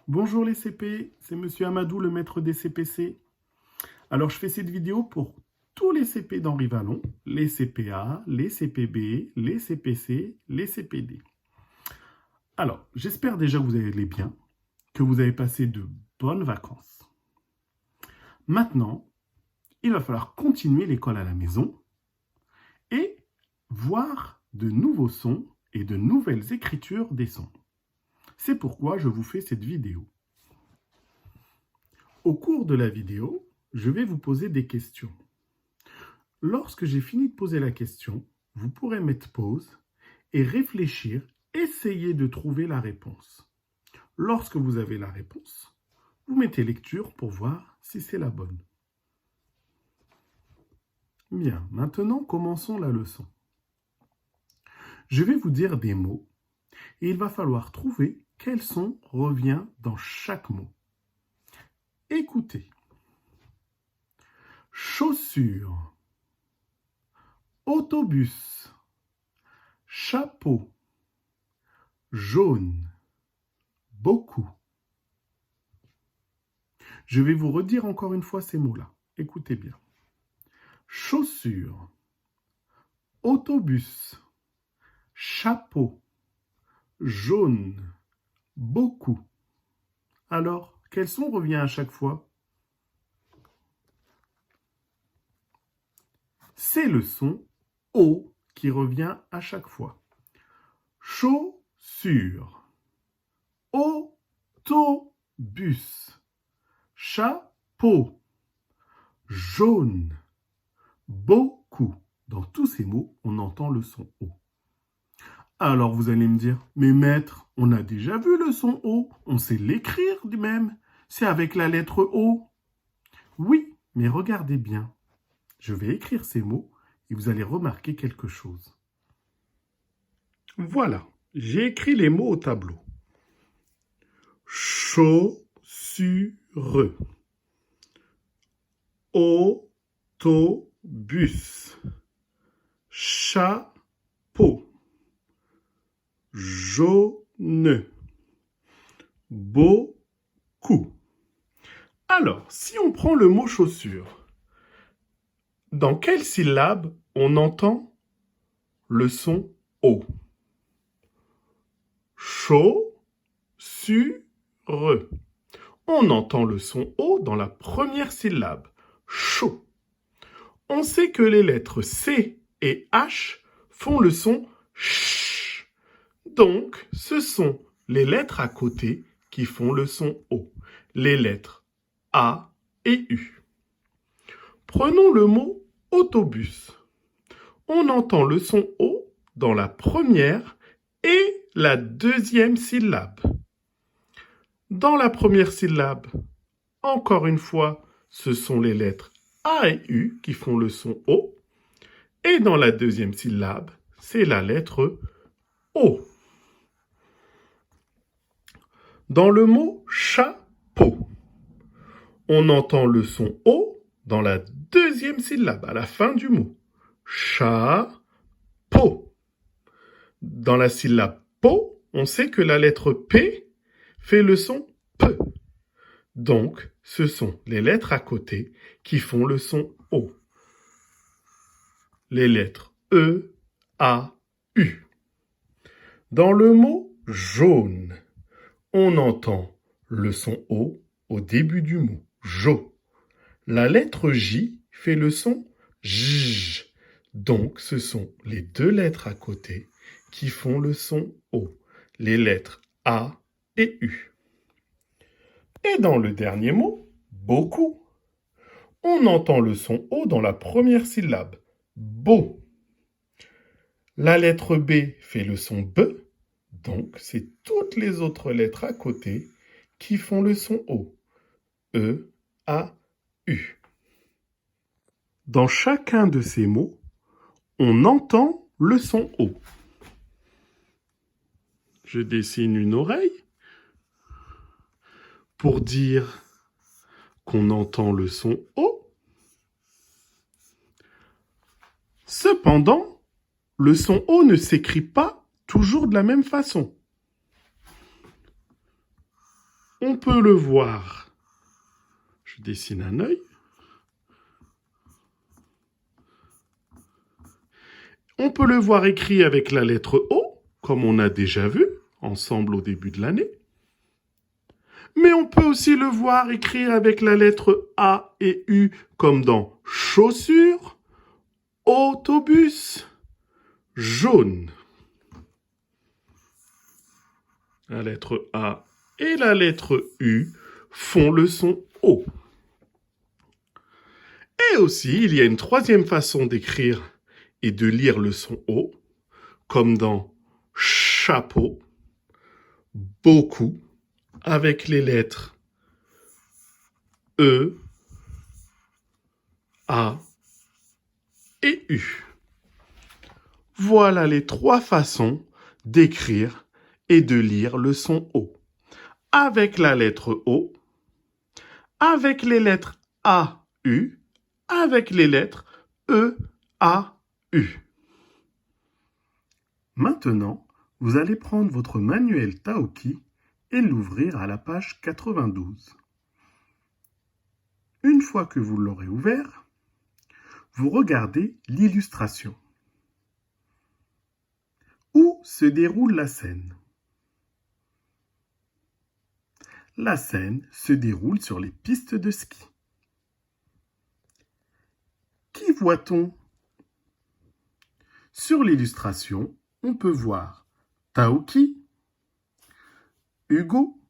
Bonjour les CP, c'est Monsieur Amadou, le maître des CPC. Alors je fais cette vidéo pour tous les CP d'Henri Vallon, les CPA, les CPB, les CPC, les CPD. Alors, j'espère déjà que vous allez bien, que vous avez passé de bonnes vacances. Maintenant, il va falloir continuer l'école à la maison et voir de nouveaux sons et de nouvelles écritures des sons. C'est pourquoi je vous fais cette vidéo. Au cours de la vidéo, je vais vous poser des questions. Lorsque j'ai fini de poser la question, vous pourrez mettre pause et réfléchir, essayer de trouver la réponse. Lorsque vous avez la réponse, vous mettez lecture pour voir si c'est la bonne. Bien, maintenant commençons la leçon. Je vais vous dire des mots et il va falloir trouver quel son revient dans chaque mot. Écoutez. Chaussure, autobus, chapeau, jaune, beaucoup. Je vais vous redire encore une fois ces mots-là. Écoutez bien. Chaussure, autobus, chapeau, jaune, beaucoup. Alors, quel son revient à chaque fois? C'est le son O qui revient à chaque fois. Chaussure, autobus, chapeau, jaune, beaucoup. Dans tous ces mots, on entend le son O. Alors vous allez me dire, mais maître, on a déjà vu le son O, on sait l'écrire même. C'est avec la lettre O. Oui, mais regardez bien. Je vais écrire ces mots et vous allez remarquer quelque chose. Voilà, j'ai écrit les mots au tableau. Chaussure, autobus, chapeau, jaune, beaucoup. Alors, si on prend le mot chaussure, dans quelle syllabe on entend le son O? Chaussure. On entend le son O dans la première syllabe. Chaud. On sait que les lettres C et H font le son ch. Donc, ce sont les lettres à côté qui font le son O. Les lettres A et U. Prenons le mot autobus. On entend le son O dans la première et la deuxième syllabe. Dans la première syllabe, encore une fois, ce sont les lettres A et U qui font le son O. Et dans la deuxième syllabe, c'est la lettre O. Dans le mot chapeau, on entend le son O dans la deuxième syllabe, à la fin du mot. Chapeau. Dans la syllabe po, on sait que la lettre P fait le son P. Donc, ce sont les lettres à côté qui font le son O. Les lettres E, A, U. Dans le mot jaune, on entend le son O au début du mot. Jo. La lettre J fait le son J. Donc, ce sont les deux lettres à côté qui font le son O. Les lettres A et U. Et dans le dernier mot, beaucoup, on entend le son O dans la première syllabe. Beau. La lettre B fait le son B, donc c'est toutes les autres lettres à côté qui font le son O. E, A, U. Dans chacun de ces mots, on entend le son O. Je dessine une oreille pour dire qu'on entend le son O. Cependant, le son O ne s'écrit pas toujours de la même façon. On peut le voir. Je dessine un œil. On peut le voir écrit avec la lettre O, comme on a déjà vu ensemble au début de l'année. Mais on peut aussi le voir écrit avec la lettre A et U, comme dans chaussures, autobus, jaune. La lettre A et la lettre U font le son O. Et aussi, il y a une troisième façon d'écrire et de lire le son O, comme dans chapeau, beaucoup, avec les lettres E, A et U. Voilà les trois façons d'écrire et de lire le son O. Avec la lettre O, avec les lettres A, U, avec les lettres E, A, U. Maintenant, vous allez prendre votre manuel Taoki et l'ouvrir à la page 92. Une fois que vous l'aurez ouvert, vous regardez l'illustration. Où se déroule la scène? La scène se déroule sur les pistes de ski. Qui voit-on? Sur l'illustration, on peut voir Taoki, Hugo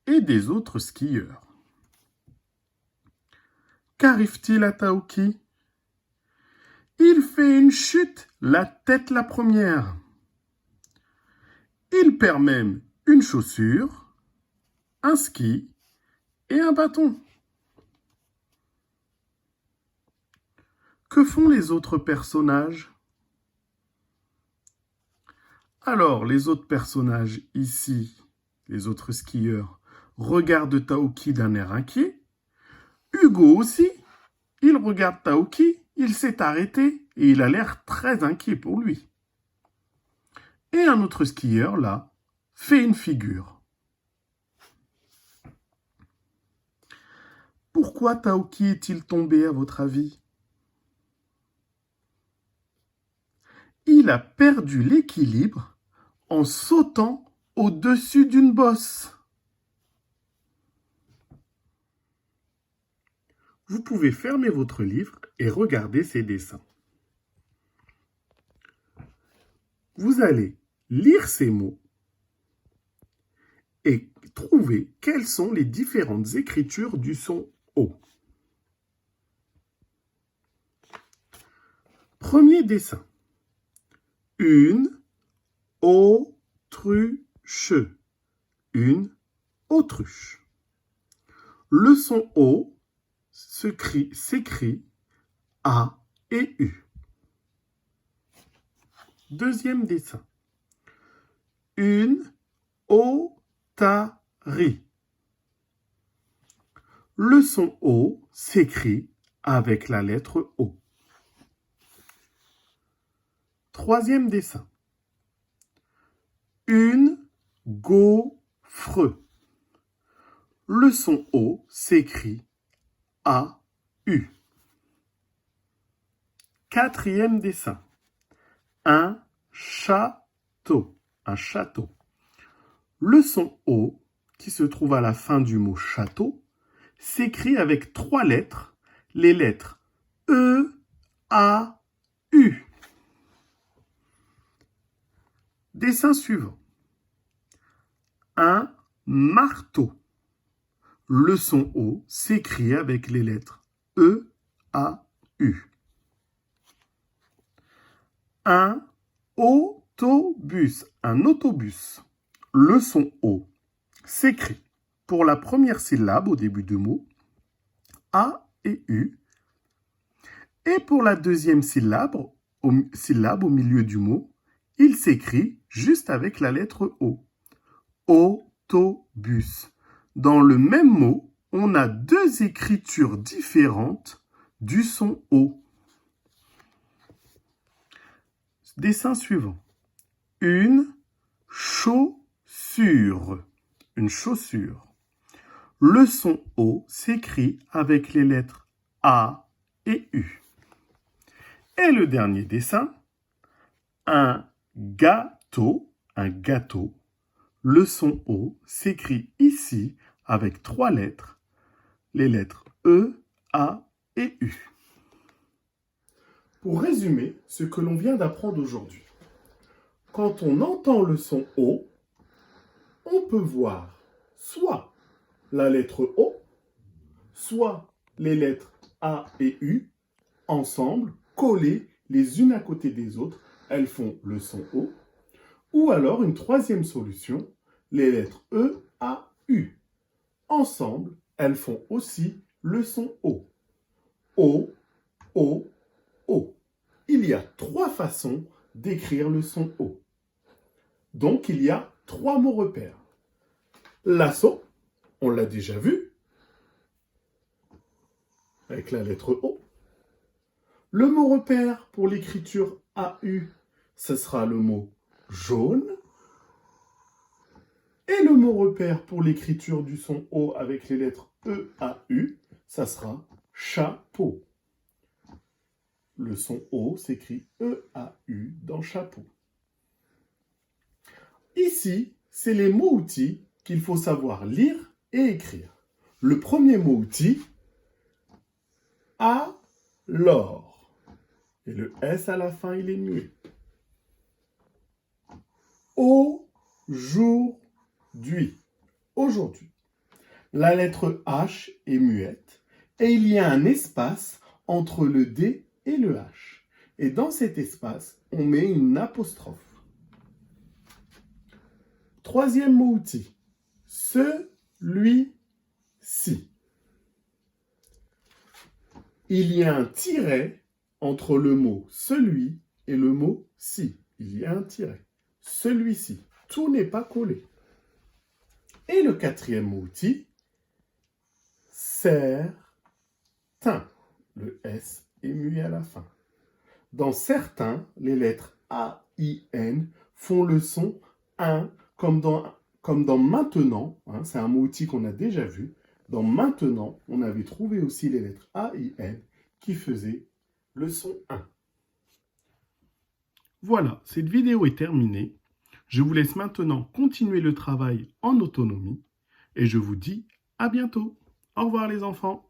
et des autres skieurs. Qu'arrive-t-il à Taoki? Il fait une chute, la tête la première. Il perd même une chaussure, un ski et un bâton. Que font les autres personnages? Alors, les autres personnages ici, les autres skieurs, regardent Taoki d'un air inquiet. Hugo aussi, il regarde Taoki, il s'est arrêté et il a l'air très inquiet pour lui. Et un autre skieur, là, fait une figure. Pourquoi Taoki est-il tombé à votre avis? Il a perdu l'équilibre en sautant au-dessus d'une bosse. Vous pouvez fermer votre livre et regarder ces dessins. Vous allez lire ces mots et trouver quelles sont les différentes écritures du son O. Premier dessin. Une autruche. Une autruche. Le son O s'écrit A et U. Deuxième dessin. Une otarie. Le son O s'écrit avec la lettre O. Troisième dessin. Une gaufre. Le son O s'écrit A-U. Quatrième dessin. Un château. Un château. Le son O, qui se trouve à la fin du mot château, s'écrit avec trois lettres, les lettres E, A, U. Dessin suivant. Un marteau. Le son O s'écrit avec les lettres E, A, U. Un autobus. Un autobus. Le son O s'écrit pour la première syllabe au début du mot, A et U, et pour la deuxième syllabe au milieu du mot, il s'écrit juste avec la lettre O. Autobus. Dans le même mot, on a deux écritures différentes du son O. Dessin suivant. Une chaussure. une chaussure. Le son O s'écrit avec les lettres A et U. Et le dernier dessin, un gâteau. Le son O s'écrit ici avec 3 lettres, les lettres E, A et U. Pour résumer ce que l'on vient d'apprendre aujourd'hui, quand on entend le son O, on peut voir soit la lettre O, soit les lettres A et U, ensemble, collées les unes à côté des autres, elles font le son O. Ou alors une troisième solution, les lettres E, A, U. Ensemble, elles font aussi le son O. O, O, O. Il y a 3 façons d'écrire le son O. Donc, il y a 3 mots repères. L'assaut, on l'a déjà vu, avec la lettre O. Le mot repère pour l'écriture AU, ce sera le mot jaune. Et le mot repère pour l'écriture du son O avec les lettres E, A, U, ça sera chapeau. Le son O s'écrit E, A, U dans chapeau. Ici, c'est les mots-outils qu'il faut savoir lire et écrire. Le premier mot-outil, alors. Et le S à la fin, il est muet. Aujourd'hui. Aujourd'hui. La lettre H est muette et il y a un espace entre le D et le H. Et dans cet espace, on met une apostrophe. Troisième mot-outil. Celui-ci. Il y a un tiret entre le mot celui et le mot ci. Il y a un tiret. Celui-ci. Tout n'est pas collé. Et le quatrième mot-outil, certain. Le S est muet à la fin. Dans certains, les lettres A, I, N font le son 1 comme dans maintenant. C'est un mot-outil qu'on a déjà vu. Dans maintenant, on avait trouvé aussi les lettres A, I, N qui faisaient le son 1. Voilà, cette vidéo est terminée. Je vous laisse maintenant continuer le travail en autonomie et je vous dis à bientôt. Au revoir les enfants.